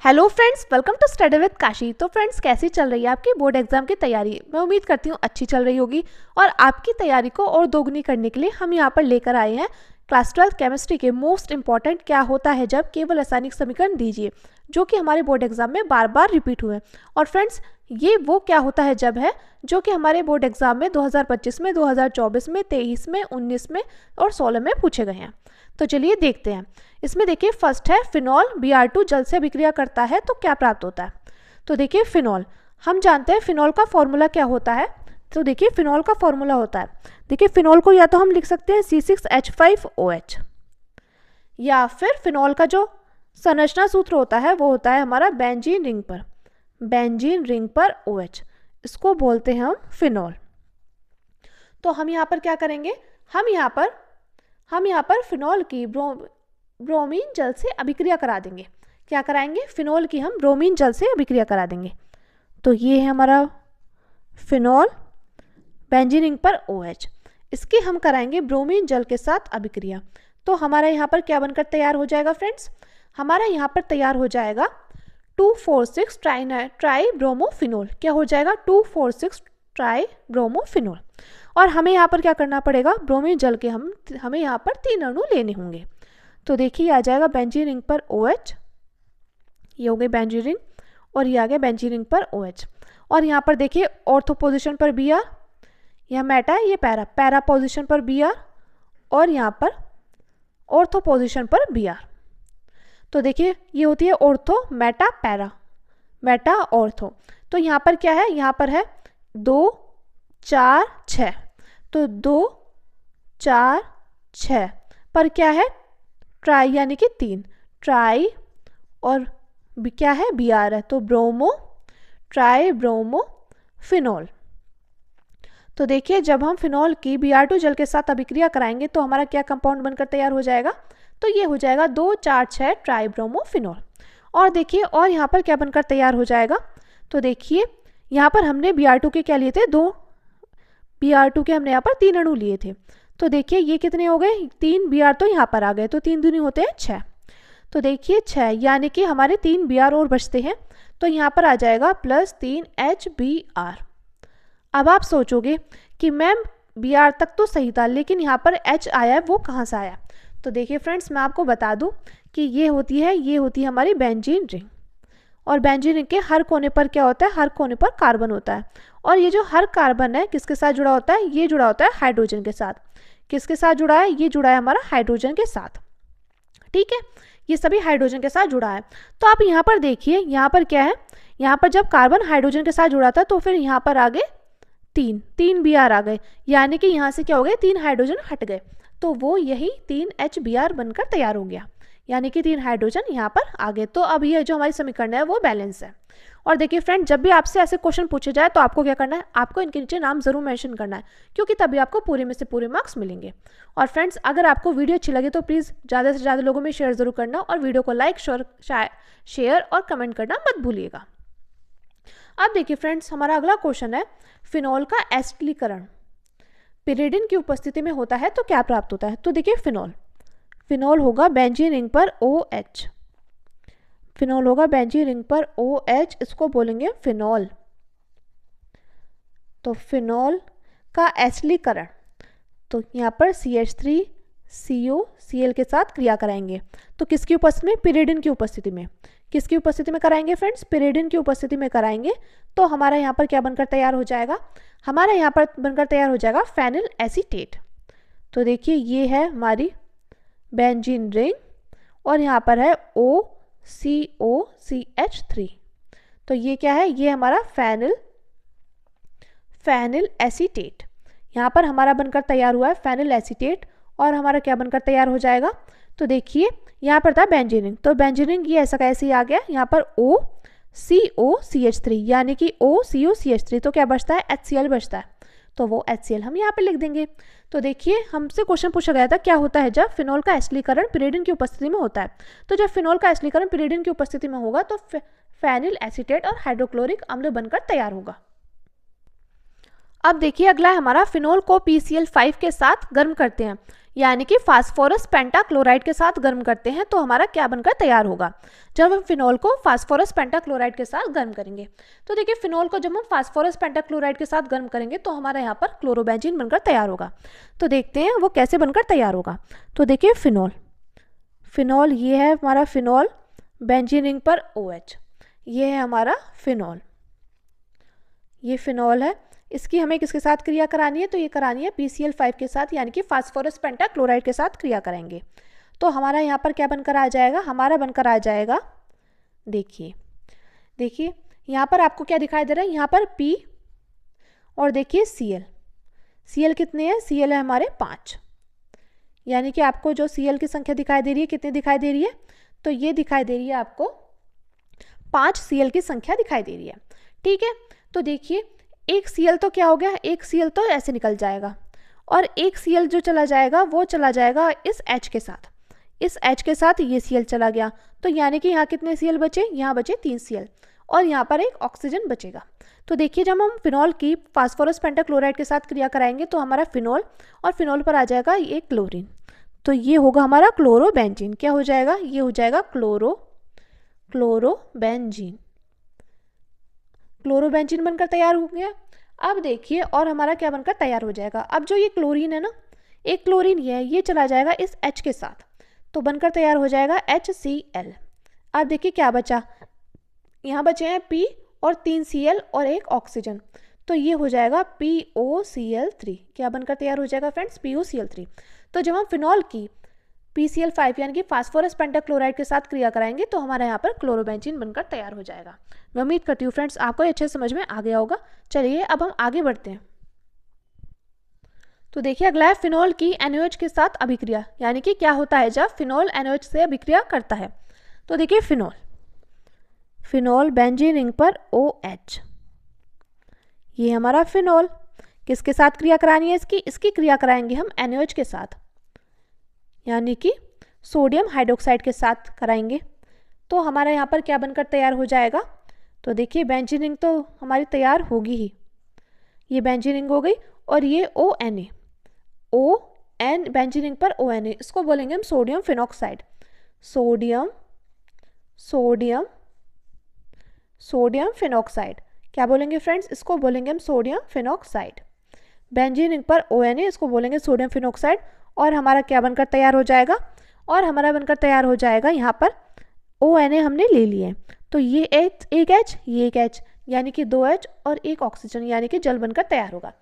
Hello friends, welcome to study with Kashi. तो friends, कैसी चल रही है आपकी बोर्ड एग्जाम की तैयारी? मैं उम्मीद करती हूँ अच्छी चल रही होगी। और आपकी तैयारी को और दोगुनी करने के लिए हम यहाँ पर लेकर आए हैं क्लास 12 केमिस्ट्री के मोस्ट इंपॉर्टेंट क्या होता है जब केवल रासायनिक समीकरण दीजिए, जो कि हमारे बोर्ड एग्जाम में बार बार रिपीट हुए। और फ्रेंड्स, ये वो क्या होता है जब है जो कि हमारे बोर्ड एग्जाम में 2025 में, 2024 में, 23 में, 19 में और 16 में पूछे गए हैं। तो चलिए देखते हैं। इसमें देखिए फर्स्ट है फिनॉल Br2 जल से अभिक्रिया करता है तो क्या प्राप्त होता है। तो देखिए फिनॉल, हम जानते हैं फिनॉल का फॉर्मूला क्या होता है। तो देखिए फिनॉल का फॉर्मूला होता है, देखिए फिनॉल को या तो हम लिख सकते हैं C6H5OH, या फिर फिनॉल का जो संरचना सूत्र होता है वो होता है हमारा बेंजीन रिंग पर OH, इसको बोलते हैं हम फिनॉल। तो हम यहाँ पर क्या करेंगे, हम यहाँ पर फिनॉल की ब्रोमीन जल से अभिक्रिया करा देंगे। क्या कराएंगे? फिनॉल की हम ब्रोमीन जल से अभिक्रिया करा देंगे। तो ये है हमारा फिनॉल बेंजीन रिंग पर OH, इसकी हम कराएंगे ब्रोमीन जल के साथ अभिक्रिया। तो हमारा यहाँ पर क्या बनकर तैयार हो जाएगा फ्रेंड्स? हमारा यहाँ पर तैयार हो जाएगा 2,4,6 ट्राई ब्रोमोफिनॉल। क्या हो जाएगा? 2,4,6 ट्राई ब्रोमोफिनॉल। और हमें यहाँ पर क्या करना पड़ेगा? ब्रोमीन जल के हमें यहाँ पर 3 अणु लेने होंगे। तो देखिए आ जाएगा बेंजीन रिंग पर OH, ये हो गई बेंजीन रिंग, और ये आ गया बेंजीन रिंग पर OH। और यहाँ पर देखिए ऑर्थो पोजिशन पर Br, यह मेटा है, ये पैरा पोजिशन पर Br, और यहाँ पर ऑर्थो पोजिशन पर Br। तो देखिए ये होती है ortho Meta para, Meta ortho. तो यहाँ पर क्या है? यहाँ पर है 2 4 6, तो 2 4 6 पर क्या है? ट्राई यानी कि 3 ट्राई, और क्या है? Br है, तो ट्राई ब्रोमो फिनॉल। तो देखिए जब हम फिनॉल की Br2 जल के साथ अभिक्रिया कराएंगे तो हमारा क्या कंपाउंड बनकर तैयार हो जाएगा? तो ये हो जाएगा 2 4 6 ट्राई ब्रोमो फिनॉल। और देखिए और यहाँ पर क्या बनकर तैयार हो जाएगा? तो देखिए यहाँ पर हमने Br2 के क्या लिए थे? Br2 के हमने यहाँ पर 3 अणु लिए थे। तो देखिए ये कितने हो गए? 3 Br तो यहाँ पर आ गए, तो 3 दूनी होते हैं 6। तो देखिए 6 यानी कि हमारे 3 Br और बचते हैं, तो यहाँ पर आ जाएगा +3 HBr। अब आप सोचोगे कि मैम Br तक तो सही था, लेकिन यहाँ पर H आया है, वो कहाँ से आया? तो देखिए फ्रेंड्स, मैं आपको बता दूँ कि ये होती है हमारी बेंजीन रिंग। और बेंजीन रिंग के हर कोने पर क्या होता है? हर कोने पर कार्बन होता है। और ये जो हर कार्बन है किसके साथ जुड़ा होता है? ये जुड़ा होता है हाइड्रोजन के साथ। किसके साथ जुड़ा है? ये जुड़ा है हमारा हाइड्रोजन के साथ। ठीक है, ये सभी हाइड्रोजन के साथ जुड़ा है। तो आप यहाँ पर देखिए, यहाँ पर क्या है? यहाँ पर जब कार्बन हाइड्रोजन के साथ जुड़ा था तो फिर यहाँ पर आ गए 3 Br आ गए, यानी कि यहाँ से क्या हो गए? 3 हाइड्रोजन हट गए, तो वो यही 3 HBr बनकर तैयार हो गया, यानी कि 3 हाइड्रोजन यहाँ पर आ गए। तो अब ये जो हमारी समीकरण है वो बैलेंस है। और देखिए फ्रेंड, जब भी आपसे ऐसे क्वेश्चन पूछे जाए तो आपको क्या करना है? आपको इनके नीचे नाम जरूर मेंशन करना है, क्योंकि तभी आपको पूरे में से पूरे मार्क्स मिलेंगे। और फ्रेंड्स, अगर आपको वीडियो अच्छी लगे तो प्लीज़ ज़्यादा से ज़्यादा लोगों में शेयर जरूर करना, और वीडियो को लाइक शेयर और कमेंट करना मत भूलिएगा। अब देखिए फ्रेंड्स, हमारा अगला क्वेश्चन है फिनॉल का एसिडीकरण पिरिडिन की उपस्थिति में होता है तो क्या प्राप्त होता है। तो देखिए फिनॉल होगा बेंजीन रिंग पर OH, फिनॉल होगा बेंजीन रिंग पर OH, इसको बोलेंगे फिनॉल। तो फिनॉल का एसिडीकरण, तो यहाँ पर CH3COCl के साथ क्रिया कराएंगे। तो किसकी उपस्थिति में? पिरिडिन की उपस्थिति में। किसकी उपस्थिति में कराएंगे फ्रेंड्स? पिरिडिन की उपस्थिति में कराएंगे। तो हमारा यहाँ पर क्या बनकर तैयार हो जाएगा? हमारा यहाँ पर बनकर तैयार हो जाएगा फेनिल एसीटेट। तो देखिए ये है हमारी बेंजीन रिंग, और यहाँ पर है OCOCH3। तो ये क्या है? ये हमारा फेनिल एसीटेट। यहाँ पर हमारा बनकर तैयार हुआ है फेनिल एसीटेट, और हमारा क्या बनकर तैयार हो जाएगा? तो देखिए यहाँ पर था बेंजीन रिंग, तो बेंजीन रिंग ये ऐसा कैसे ही आ गया? यहाँ पर OCOCH3, यानी कि OCOCH3, तो क्या बचता है? HCl बचता है, तो वो HCl हम यहाँ पे लिख देंगे। तो देखिए हमसे क्वेश्चन पूछा गया था क्या होता है जब फिनॉल का एसिडीकरण पिरिडिन की उपस्थिति में होता है। तो जब फिनॉल का एसिडीकरण पिरिडिन की उपस्थिति में होगा तो फेनिल एसीटेट और हाइड्रोक्लोरिक अम्ल बनकर तैयार होगा। अब देखिए अगला है हमारा फिनॉल को PCl5 के साथ गर्म करते हैं। यानी कि फास्फोरस पेंटाक्लोराइड के साथ गर्म करते हैं तो हमारा क्या बनकर तैयार होगा जब हम फिनॉल को फास्फोरस पेंटाक्लोराइड के साथ गर्म करेंगे। तो देखिए फिनॉल को जब हम फास्फोरस पेंटाक्लोराइड के साथ गर्म करेंगे तो हमारा यहाँ पर क्लोरोबेंजीन बनकर तैयार होगा। तो देखते हैं वो कैसे बनकर तैयार होगा। तो देखिए फिनॉल ये है हमारा फिनॉल, बेंजीन रिंग पर OH, ये है हमारा फिनॉल, ये फिनॉल है। इसकी हमें किसके साथ क्रिया करानी है, तो ये करानी है PCl5 के साथ, यानी कि फास्फोरस पेंटाक्लोराइड के साथ क्रिया कराएंगे। तो हमारा यहाँ पर क्या बनकर आ जाएगा, हमारा बनकर आ जाएगा, देखिए यहाँ पर आपको क्या दिखाई दे रहा है, यहाँ पर P और देखिए Cl कितने हैं, Cl है हमारे 5, यानी कि आपको जो Cl की संख्या दिखाई दे रही है कितनी दिखाई दे रही है, तो ये दिखाई दे रही है आपको 5 Cl की संख्या दिखाई दे रही है। ठीक है, तो देखिए एक Cl तो क्या हो गया, एक Cl तो ऐसे निकल जाएगा और एक Cl जो चला जाएगा वो चला जाएगा इस H के साथ, इस H के साथ ये Cl चला गया। तो यानी कि यहाँ कितने Cl बचे, यहाँ बचे 3 Cl और यहाँ पर एक ऑक्सीजन बचेगा। तो देखिए जब हम फिनॉल की फास्फोरस पेंटाक्लोराइड के साथ क्रिया कराएंगे तो हमारा फिनॉल और फिनॉल पर आ जाएगा ये क्लोरीन, तो ये होगा हमारा क्लोरोबेंजीन। क्या हो जाएगा, ये हो जाएगा क्लोरोबेंजीन बनकर तैयार हो गया। अब देखिए और हमारा क्या बनकर तैयार हो जाएगा, अब जो ये क्लोरीन है ना, एक क्लोरीन ये चला जाएगा इस H के साथ, तो बनकर तैयार हो जाएगा HCl। अब देखिए क्या बचा, यहाँ बचे हैं P और 3 Cl और एक ऑक्सीजन, तो ये हो जाएगा POCl3। क्या बनकर तैयार हो जाएगा फ्रेंड्स, POCl3। तो जब हम फिनॉल की PCl5 यानी कि फास्फोरस पेंटाक्लोराइड के साथ क्रिया कराएंगे तो हमारा यहाँ पर क्लोरोबेंजीन बनकर तैयार हो जाएगा। मैं उम्मीद करती हूँ फ्रेंड्स आपको ये अच्छे समझ में आ गया होगा। चलिए अब हम आगे बढ़ते हैं। तो देखिए अगला है फिनॉल की NaOH के साथ अभिक्रिया, यानी कि क्या होता है जब फिनॉल NaOH से अभिक्रिया करता है। तो देखिए फिनॉल बेंजीन रिंग पर OH, ये हमारा फिनॉल, किसके साथ क्रिया करानी है, इसकी क्रिया कराएंगे हम NaOH के साथ, यानी कि सोडियम हाइड्रोक्साइड के साथ कराएंगे। तो हमारा यहाँ पर क्या बनकर तैयार हो जाएगा, तो देखिए बेंजीन रिंग तो हमारी तैयार होगी ही, ये बेंजीन रिंग हो गई और ये ONA बेंजीन रिंग पर ONA, इसको बोलेंगे हम सोडियम फिनॉक्साइड, सोडियम फिनॉक्साइड। क्या बोलेंगे फ्रेंड्स, इसको बोलेंगे हम सोडियम फिनॉक्साइड। बेंजीन रिंग पर ONA, इसको बोलेंगे सोडियम फिनॉक्साइड। और हमारा क्या बनकर तैयार हो जाएगा, और हमारा बनकर तैयार हो जाएगा यहाँ पर ONA हमने ले लिए, तो ये एक H, ये एक H, यानी कि 2 H और एक ऑक्सीजन, यानी कि जल बनकर तैयार होगा।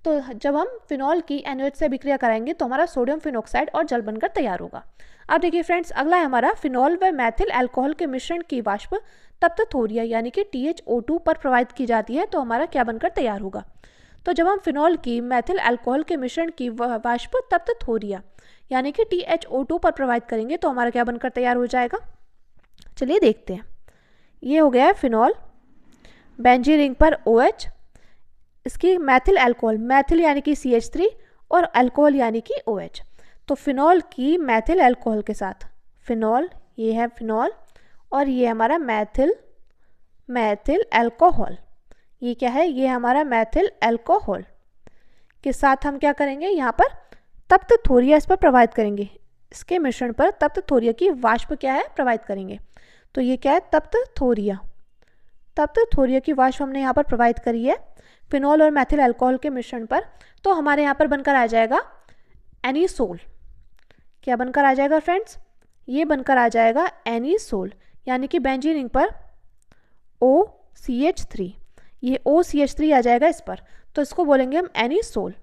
तो जब हम फिनॉल की NaOH से अभिक्रिया कराएंगे तो हमारा सोडियम फिनॉक्साइड और जल बनकर तैयार होगा। अब देखिए फ्रेंड्स अगला है हमारा फिनॉल व मैथिल अल्कोहल के मिश्रण की वाष्प तप्त थोरिया यानी कि THO2 पर प्रवाहित की जाती है तो हमारा क्या बनकर तैयार होगा। तो जब हम फिनॉल की मैथिल अल्कोहल के मिश्रण की वाष्प तप्त थोरिया यानी कि THO2 पर प्रवाहित करेंगे तो हमारा क्या बनकर तैयार हो जाएगा। चलिए देखते हैं, ये हो गया है फिनॉल, बेंजीन रिंग पर OH, इसकी मैथिल अल्कोहल, मैथिल यानी कि CH3 और अल्कोहल यानी कि OH। तो फिनॉल की मैथिल अल्कोहल के साथ फिनॉल, ये है फिनॉल और ये हमारा मैथिल अल्कोहल, ये क्या है, ये हमारा मैथिल अल्कोहल के साथ हम क्या करेंगे, यहाँ पर तप्त थोरिया इस पर प्रवाहित करेंगे, इसके मिश्रण पर तप्त थोरिया की वाष्प क्या है प्रवाहित करेंगे। तो ये क्या है, तप्त थोरिया की वाष्प हमने यहाँ पर प्रवाहित करी है फिनॉल और मैथिल अल्कोहल के मिश्रण पर। तो हमारे यहाँ पर बनकर आ जाएगा एनिसोल। क्या बनकर आ जाएगा फ्रेंड्स, ये बनकर आ जाएगा एनिसोल, यानी कि बेंजीन रिंग पर OCH3, ये OCH3 आ जाएगा इस पर, तो इसको बोलेंगे हम एनिसोल,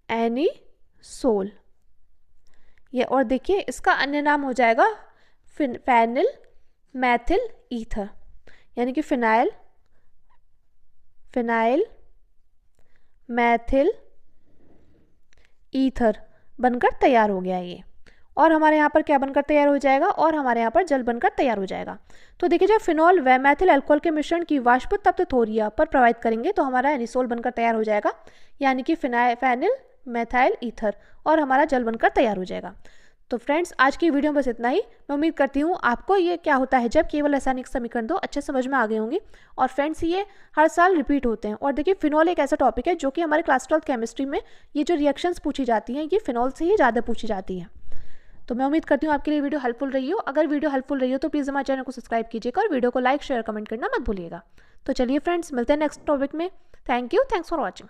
एनिसोल ये। और देखिए इसका अन्य नाम हो जाएगा फेनिल मैथिल ईथर, यानी कि फिनाइल मैथिल ईथर बनकर तैयार हो गया ये। और हमारे यहाँ पर क्या बनकर तैयार हो जाएगा, और हमारे यहाँ पर जल बनकर तैयार हो जाएगा। तो देखिए जब फिनॉल व मैथिल अल्कोहल के मिश्रण की वाष्प तप्त थोरिया पर प्रवाहित करेंगे तो हमारा एनिसोल बनकर तैयार हो जाएगा, यानी कि फेनिल मैथाइल ईथर, और हमारा जल बनकर तैयार हो जाएगा। तो फ्रेंड्स आज की वीडियो में बस इतना ही। मैं उम्मीद करती हूँ आपको ये क्या होता है जब केवल रासायनिक समीकरण दो अच्छे समझ में आ गए होंगे। और फ्रेंड्स ये हर साल रिपीट होते हैं। और देखिए फिनॉल एक ऐसा टॉपिक है जो कि हमारे क्लास 12 केमिस्ट्री में ये जो रिएक्शंस पूछी जाती हैं ये फिनॉल से ही ज़्यादा पूछी जाती हैं। तो मैं उम्मीद करती हूँ आपके लिए वीडियो हेल्पफुल रही हो। अगर वीडियो हेल्पफुल रही हो तो प्लीज़ हमारे चैनल को सब्सक्राइब कीजिएगा और वीडियो को लाइक शेयर कमेंट करना मत भूलिएगा। तो चलिए फ्रेंड्स मिलते हैं नेक्स्ट टॉपिक में। Thank you, thanks for watching.